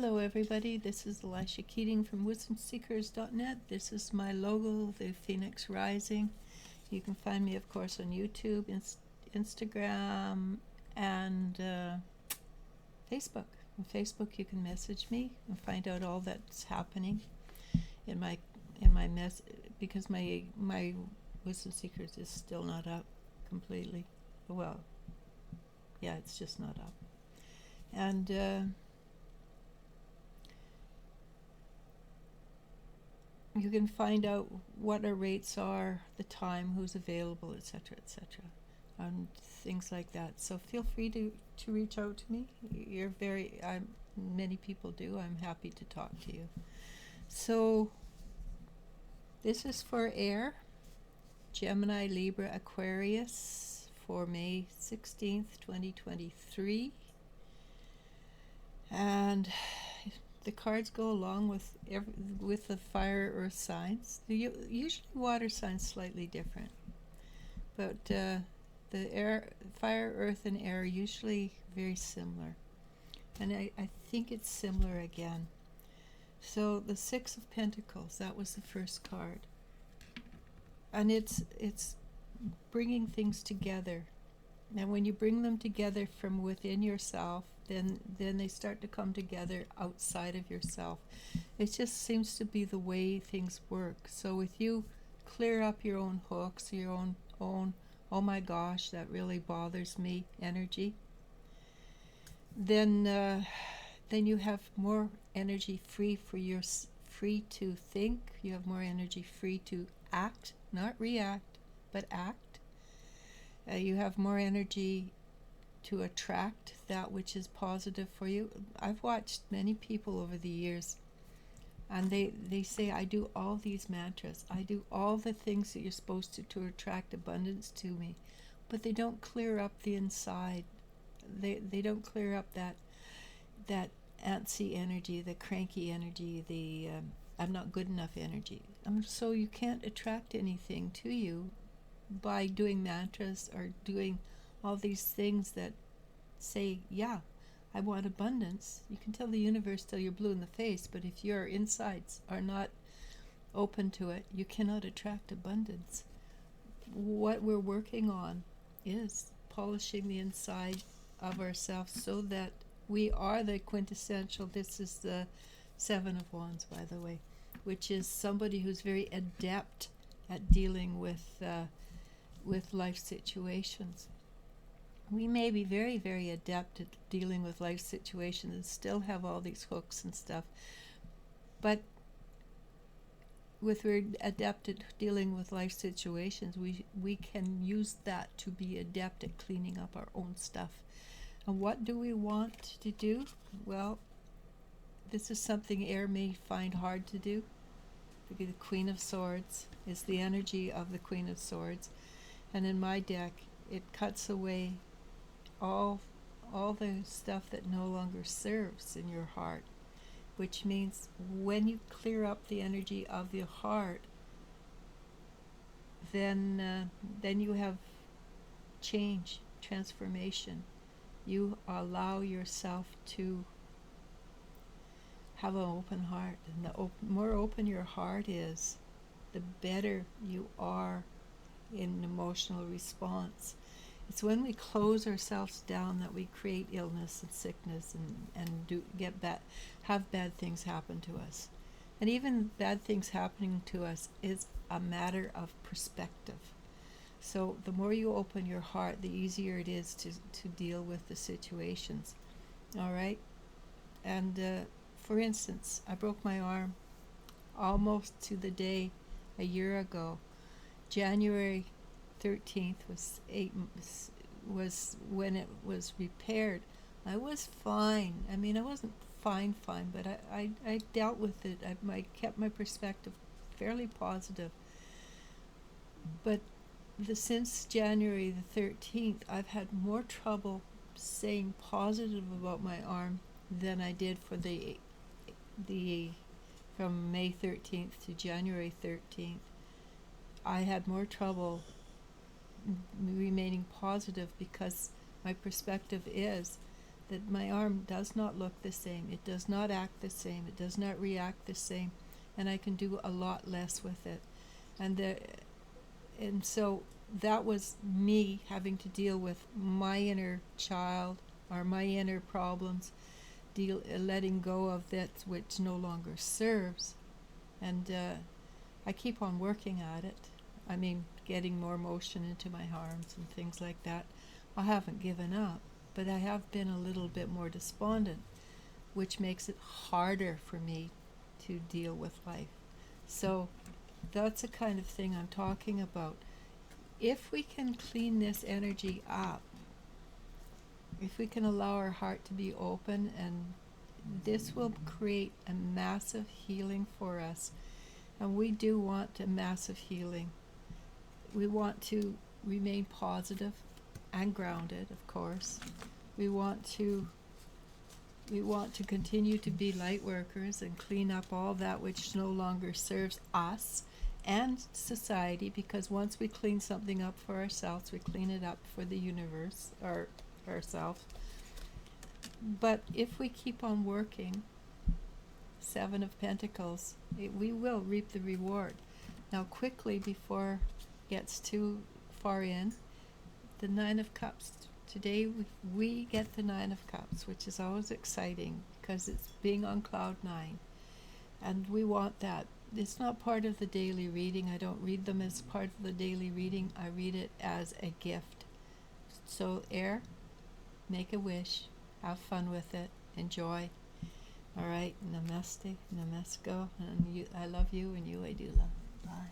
Hello everybody, this is ELIZ-SHA Keating from wisdomseekers.net. This is my logo, the Phoenix Rising. You can find me, of course, on YouTube, Instagram, and Facebook. On Facebook you can message me and find out all that's happening in my because my Wisdom Seekers is still not up completely. Well, yeah, it's just not up. And you can find out what our rates are, the time, who's available, etc., and things like that. So feel free to reach out to me. Many people do. I'm happy to talk to you. So this is for air, Gemini, Libra, Aquarius, for May 16th, 2023. And the cards go along with the fire earth signs. Usually water signs slightly different, but the fire, earth, and air are usually very similar. And I think it's similar again. So the Six of Pentacles, that was the first card, and it's bringing things together. And when you bring them together from within yourself, then they start to come together outside of yourself. It just seems to be the way things work. So if you clear up your own hooks, your own oh my gosh, that really bothers me energy, then you have more energy free to think. You have more energy free to act, not react, but act. You have more energy to attract that which is positive for you. I've watched many people over the years, and they say, I do all these mantras, I do all the things that you're supposed to attract abundance to me, but they don't clear up the inside. They don't clear up that antsy energy, the cranky energy, the I'm not good enough energy. So you can't attract anything to you by doing mantras or doing all these things that say, yeah, I want abundance. You can tell the universe till you're blue in the face, but if your insides are not open to it, you cannot attract abundance. What we're working on is polishing the inside of ourselves so that we are the quintessential. This is the Seven of Wands, by the way, which is somebody who's very adept at dealing with life situations. We may be very, very adept at dealing with life situations and still have all these hooks and stuff, but we're adept at dealing with life situations, we can use that to be adept at cleaning up our own stuff. And what do we want to do? Well, this is something air may find hard to do. The Queen of Swords is the energy of the Queen of Swords, and in my deck it cuts away all the stuff that no longer serves in your heart, which means when you clear up the energy of your heart, then you have change, transformation. You allow yourself to have an open heart, and the more open your heart is, the better you are in emotional response. It's when we close ourselves down that we create illness and sickness and have bad things happen to us. And even bad things happening to us is a matter of perspective. So the more you open your heart, the easier it is to deal with the situations. All right? And for instance, I broke my arm almost to the day a year ago. January 13th was when it was repaired. I was fine. I mean, I wasn't fine, but I dealt with it. I kept my perspective fairly positive. But since January the 13th, I've had more trouble staying positive about my arm than I did for the from May 13th to January 13th. I had more trouble remaining positive because my perspective is that my arm does not look the same. It does not act the same. It does not react the same. And I can do a lot less with it. And so that was me having to deal with my inner child or my inner problems, letting go of that which no longer serves. And I keep on working at it. I mean, getting more motion into my arms and things like that. I haven't given up, but I have been a little bit more despondent, which makes it harder for me to deal with life. So that's the kind of thing I'm talking about. If we can clean this energy up, if we can allow our heart to be open, and this will create a massive healing for us. And we do want a massive healing. We want to remain positive and grounded, of course. We want to continue to be light workers and clean up all that which no longer serves us and society, because once we clean something up for ourselves, we clean it up for the universe or ourselves. But if we keep on working, Seven of Pentacles, we will reap the reward. Now quickly, before it gets too far in, the Nine of Cups. Today we get the Nine of Cups, which is always exciting because it's being on cloud 9. And we want that. It's not part of the daily reading. I don't read them as part of the daily reading. I read it as a gift. So air, make a wish, have fun with it, enjoy. All right, namaste, namasko, and I love you, and you I do love. Bye.